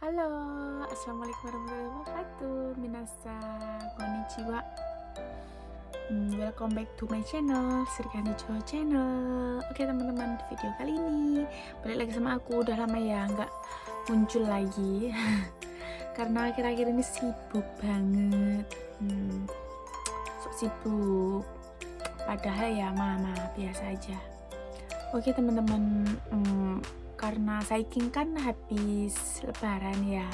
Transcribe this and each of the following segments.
Halo, assalamualaikum warahmatullahi wabarakatuh. Minasan, konnichiwa. Welcome back to my channel, Srikandi Joe Channel. Oke teman-teman, di video kali ini balik lagi sama aku. Udah lama ya nggak muncul lagi, karena akhir-akhir ini sibuk banget. Sok sibuk. Padahal ya mama biasa aja. Oke teman-teman, karena Saiking kan habis lebaran ya,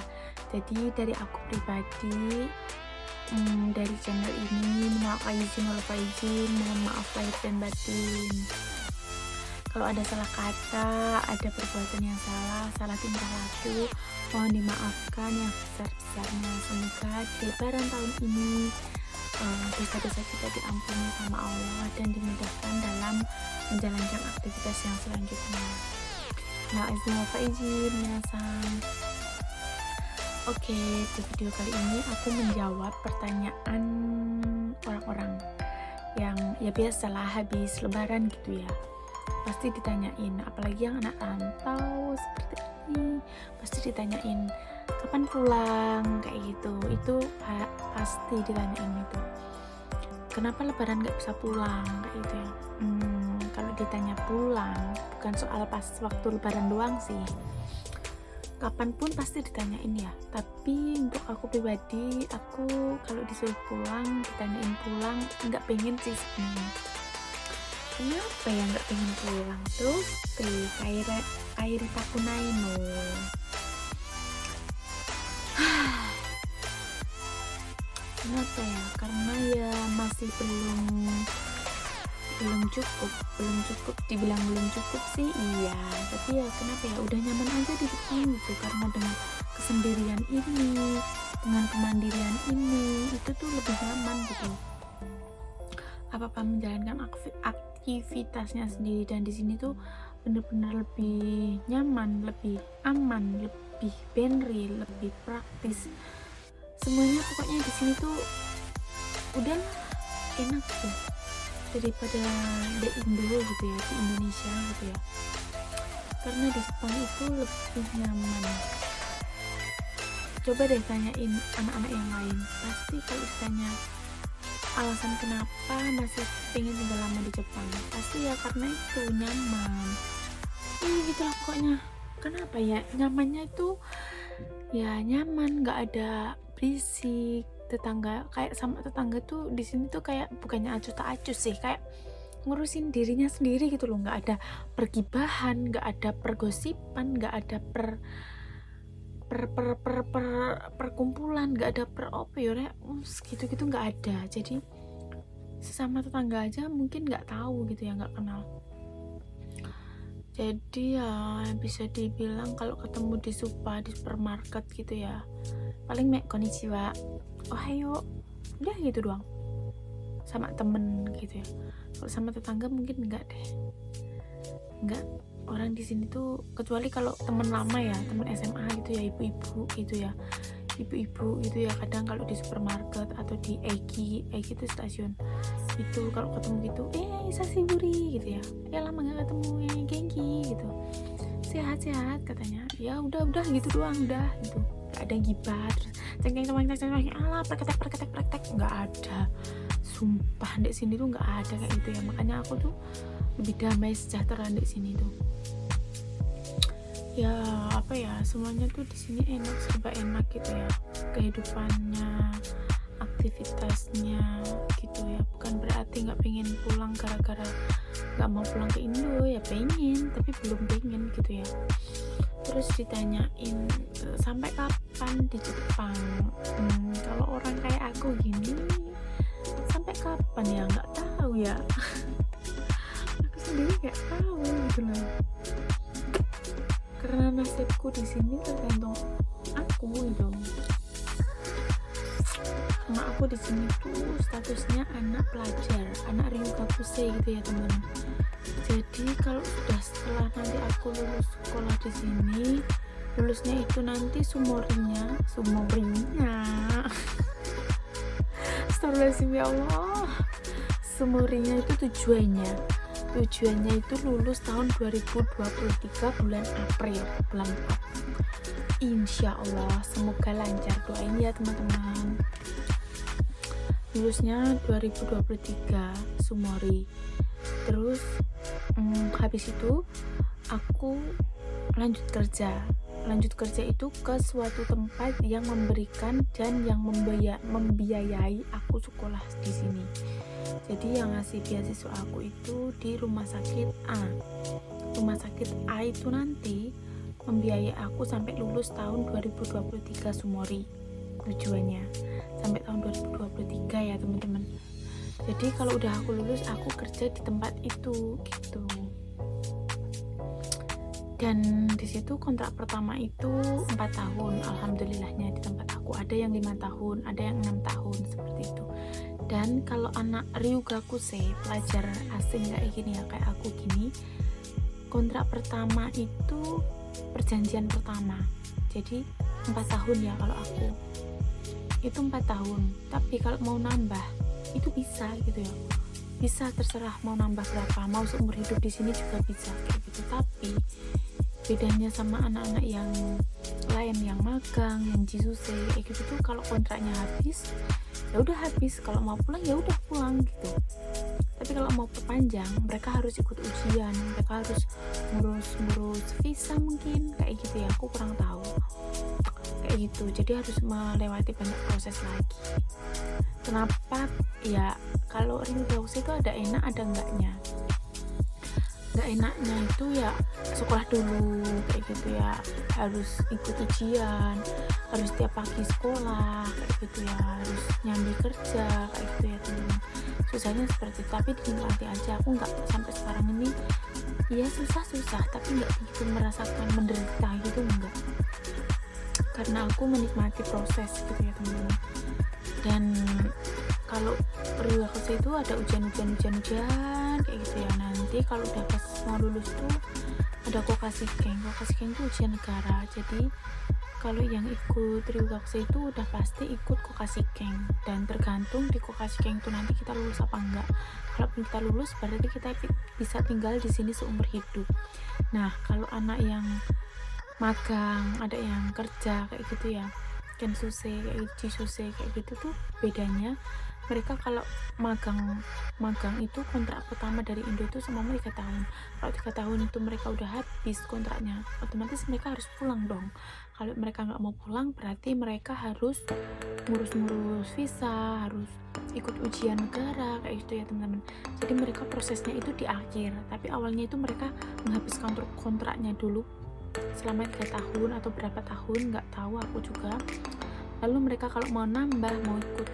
jadi dari aku pribadi dari channel ini mohon maaf lahir dan batin kalau ada salah kata, ada perbuatan yang salah tingkah laku, mohon dimaafkan yang sebesar-besarnya. Semoga di lebaran tahun ini dosa-dosa kita diampuni sama Allah dan dimudahkan dalam menjalankan aktivitas yang selanjutnya. Nah, izin minasan. Oke, di video kali ini aku menjawab pertanyaan orang-orang yang ya biasalah habis lebaran gitu ya. Pasti ditanyain, apalagi yang anak rantau seperti ini, pasti ditanyain kapan pulang kayak gitu. Itu pasti ditanyain itu. Kenapa lebaran nggak bisa pulang kayak gitu ya. Kalau ditanya pulang, bukan soal pas waktu lebaran doang sih, kapanpun pasti ditanyain ya. Tapi untuk aku pribadi, aku kalau disuruh pulang, ditanyain pulang, nggak pengen sih sebenarnya. Kenapa ya nggak pengen pulang? Terus kairi takunaino. Kenapa ya? Karena ya masih belum cukup dibilang belum cukup sih iya, tapi ya kenapa ya udah nyaman aja di Jepang gitu, karena dengan kesendirian ini, dengan kemandirian ini, itu tuh lebih nyaman gitu, apa-apa menjalankan aktivitasnya sendiri. Dan di sini tuh bener-bener lebih nyaman, lebih aman, lebih benri, lebih praktis, semuanya pokoknya di sini tuh udah enak tuh daripada di Indo gitu ya, di Indonesia gitu ya. Karena di Jepang itu lebih nyaman. Coba deh tanyain anak-anak yang lain, pasti kalau ditanya alasan kenapa masih pengen tinggal lama di Jepang, pasti ya karena itu nyaman. Gitulah pokoknya. Kenapa ya nyamannya itu ya nyaman, nggak ada berisik. Tetangga, kayak sama tetangga tuh di sini tuh kayak bukannya acuh tak acuh sih, kayak ngurusin dirinya sendiri gitu loh. Nggak ada pergibahan, nggak ada pergosipan, nggak ada perkumpulan, nggak ada gitu nggak ada. Jadi sesama tetangga aja mungkin nggak tahu gitu ya, nggak kenal. Jadi ya bisa dibilang kalau ketemu di supermarket gitu ya, paling konnichiwa, ohayo, udah gitu doang, sama temen gitu ya. Kalau sama tetangga mungkin enggak deh, enggak. Orang di sini tuh kecuali kalau temen lama ya, temen SMA gitu ya, ibu-ibu gitu ya, kadang kalau di supermarket atau di Eki itu stasiun itu, kalau ketemu gitu sasiburi gitu ya lama nggak ketemu genki gitu, sehat katanya, ya udah gitu doang, udah gitu. Gak ada gibah terus cengkeng ala praktek nggak ada, sumpah di sini tuh nggak ada kayak gitu ya. Makanya aku tuh lebih damai sejahtera di sini tuh ya. Apa ya, semuanya tuh di sini enak, serba enak gitu ya, kehidupannya, aktivitasnya gitu ya. Bukan berarti nggak pengen pulang gara-gara nggak mau pulang ke Indo ya, pengen tapi belum pengen gitu ya. Terus ditanyain sampai kapan di Jepang, kalau orang kayak aku gini sampai kapan ya nggak tahu ya. Aku sendiri nggak tahu gitu loh, karena nasibku di sini tergantung aku gitu. Karena aku di sini tuh statusnya anak pelajar, anak ryugakusei gitu ya teman. Jadi kalau sudah setelah nanti aku lulus sekolah di sini, lulusnya itu nanti sumorinya Astagfirullahaladzim ya Allah, sumorinya itu tujuannya itu lulus tahun 2023 bulan April, bulan 4. insya Allah semoga lancar, doain ya teman-teman. Lulusnya 2023 Sumori. Terus habis itu aku lanjut kerja itu ke suatu tempat yang memberikan dan yang membiayai aku sekolah di sini. Jadi yang ngasih beasiswa aku itu di rumah sakit A. Rumah sakit A itu nanti membiayai aku sampai lulus tahun 2023 Sumori. Tujuannya sampai tahun 2023 ya teman-teman. Jadi kalau udah aku lulus, aku kerja di tempat itu gitu. Dan di situ kontrak pertama itu 4 tahun. Alhamdulillahnya di tempat aku ada yang 5 tahun, ada yang 6 tahun seperti itu. Dan kalau anak Ryugakusei, pelajar asing kayak gini ya, kayak aku gini, kontrak pertama itu perjanjian pertama. Jadi 4 tahun ya kalau aku. Itu 4 tahun. Tapi kalau mau nambah itu bisa gitu ya. Bisa terserah mau nambah berapa, mau seumur hidup di sini juga bisa kayak gitu. Tapi bedanya sama anak-anak yang lain yang magang, yang jisuse kayak gitu tuh, kalau kontraknya habis ya udah habis, kalau mau pulang ya udah pulang gitu. Tapi kalau mau perpanjang mereka harus ikut ujian, mereka harus ngurus visa mungkin kayak gitu ya, aku kurang tahu kayak gitu. Jadi harus melewati banyak proses lagi. Kenapa ya, kalau Ryugakusei itu ada enak ada enggaknya. Nggak enaknya itu ya sekolah dulu kayak gitu ya, harus ikut ujian, harus tiap pagi sekolah kayak gitu ya, harus nyambi kerja kayak gitu ya teman-teman. Susahnya seperti itu. Tapi dinikmati aja, aku nggak sampai sekarang ini ya susah tapi nggak begitu merasakan menderita gitu, enggak, karena aku menikmati proses gitu ya teman-teman. Dan kalau Ryugakusei itu ada ujian kayak gitu ya. Nanti kalau udah pas mau lulus tuh ada Kokashikeng itu ujian negara. Jadi kalau yang ikut Ryugakusei itu udah pasti ikut Kokashikeng, dan tergantung di Kokashikeng itu nanti kita lulus apa enggak. Kalau kita lulus berarti kita bisa tinggal di sini seumur hidup. Nah kalau anak yang magang, ada yang kerja kayak gitu ya, Kensuse kayak Jisuse kayak gitu tuh bedanya. Mereka kalau magang itu kontrak pertama dari Indo itu selama 3 tahun. Kalau 3 tahun itu mereka udah habis kontraknya, otomatis mereka harus pulang dong. Kalau mereka nggak mau pulang berarti mereka harus ngurus visa, harus ikut ujian negara kayak gitu ya teman-teman. Jadi mereka prosesnya itu di akhir, tapi awalnya itu mereka menghabiskan kontraknya dulu selama 3 tahun atau berapa tahun nggak tahu aku juga. Lalu mereka kalau mau nambah, mau ikut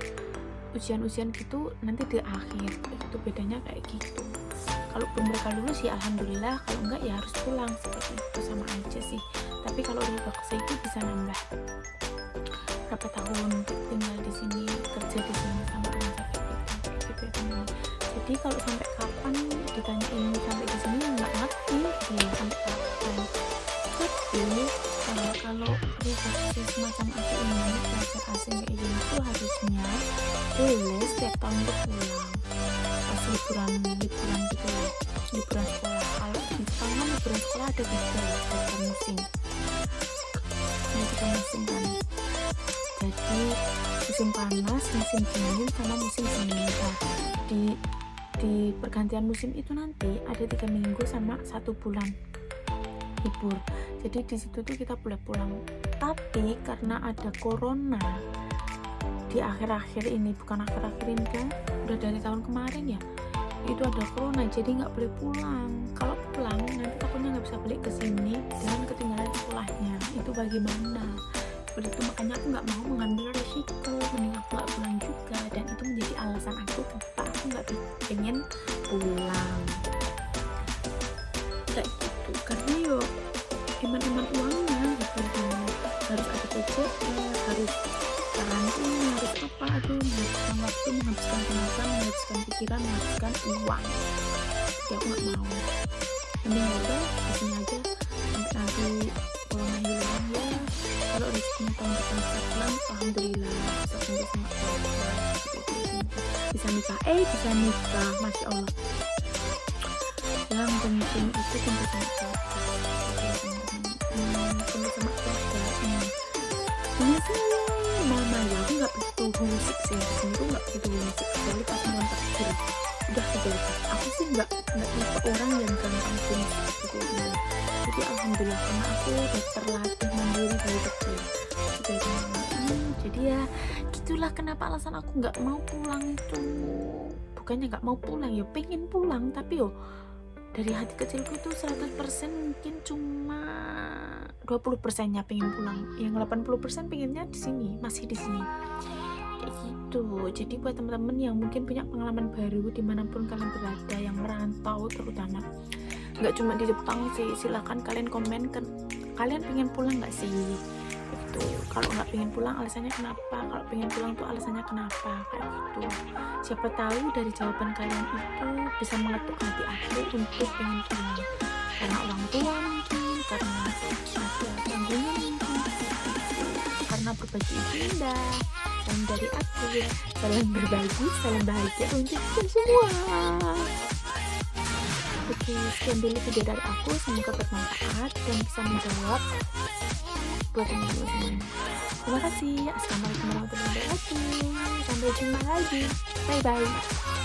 ujian gitu nanti di akhir, itu bedanya kayak gitu. Kalau mereka lulus ya alhamdulillah, kalau enggak ya harus pulang, seperti itu, sama aja sih. Tapi kalau Ryugakusei itu bisa nambah berapa tahun tinggal di sini, kerja di sini sama orang kayak gitu ya teman. Jadi kalau sampai kapan ditanyain sampai di sini nggak ngerti ya sampai kapan. Tapi kalau Ryugakusei semacam aku ini, pelajar asing kayak gini tuh harusnya boleh setiap tahun tuh pulang pas liburan gitu ya, liburan sekolah. Kalau di Jepang kan liburan sekolah ada 3 liburan musim. Ini 3 musim kan, jadi musim panas, musim dingin, sama musim semi. Di pergantian musim itu nanti ada 3 minggu sama 1 bulan libur. Jadi di situ tuh kita boleh pulang. Tapi karena ada corona di akhir-akhir ini, bukan akhir-akhir ini kan, udah dari tahun kemarin ya, itu ada corona, jadi nggak boleh pulang. Kalau pulang nanti takutnya nggak bisa balik ke sini dan ketinggalan sekolahnya. Itu bagaimana? Seperti itu, makanya aku nggak mau mengambil resiko, mending aku nggak pulang juga. Dan itu menjadi alasan aku kenapa aku nggak pengen pulang kayak gitu. Karena yo iman uangnya gitu, harus ada PJR, harus karantina, harus apa, aduh, menghabiskan waktu, menghabiskan tenaga, menghabiskan pikiran, menghabiskan uang. Ya aku nggak mau, mending udah di sini aja sampai nanti corona hilang ya. Kalau rezekinya tahun depan bisa pulang, alhamdulillah, bisa kumpul sama keluarga, bisa nikah, masya Allah. Yang penting itu kumpul sama keluarga, kumpul sama keluarga. ini sih mama ya, aku nggak begitu homesick sih, sini tuh nggak begitu homesick, kecuali pas ngontrak gitu udah gitu. Aku sih nggak tipe orang yang gampang homesick gitu ya. Jadi alhamdulillah karena aku udah terlatih mandiri dari kecil gitu ya. Jadi ya gitulah kenapa alasan aku nggak mau pulang itu. Bukannya nggak mau pulang ya, pengen pulang, tapi yo dari hati kecilku itu 100% mungkin cuma 20%-nya pengen pulang, yang 80% pengennya di sini, masih di sini kayak gitu. Jadi buat teman-teman yang mungkin punya pengalaman baru dimanapun kalian berada, yang merantau terutama, nggak cuma di Jepang sih, silahkan kalian komen kalian pengen pulang nggak sih gitu. Kalau nggak pengen pulang alasannya kenapa, kalau pengen pulang tuh alasannya kenapa, kayak gitu. Siapa tahu dari jawaban kalian itu bisa mengetuk hati aku untuk pengen pulang, karena orang tua mungkin, karena ada tanggungan mungkin, karena berbagi itu indah. Dan dari aku ya, salam berbagi, salam bahagia untuk kita semua. Oke, sekian dulu video dari aku, semoga bermanfaat dan bisa menjawab buat teman-teman semuanya. Terima kasih. Assalamualaikum warahmatullahi wabarakatuh. Sampai jumpa lagi. Bye bye.